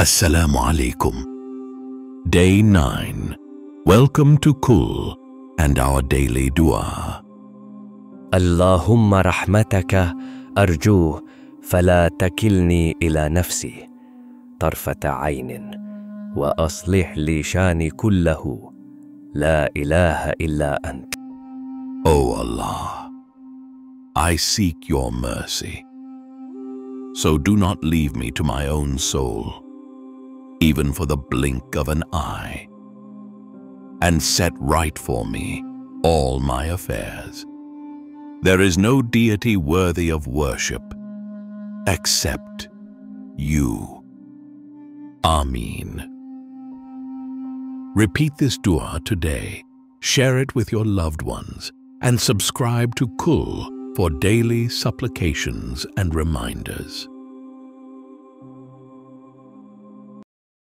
Assalamu alaikum. Day 9. Welcome to Kul and our daily dua. اللهم رحمتك أرجوه فلا تكلني إلى نفسي طرفة عين وأصلح لي شاني كله لا إله إلا أنت. O Allah, I seek your mercy. So do not leave me to my own soul, even for the blink of an eye, and set right for me all my affairs. There is no deity worthy of worship except you. Ameen. Repeat this dua today, share it with your loved ones, and subscribe to Kul for daily supplications and reminders.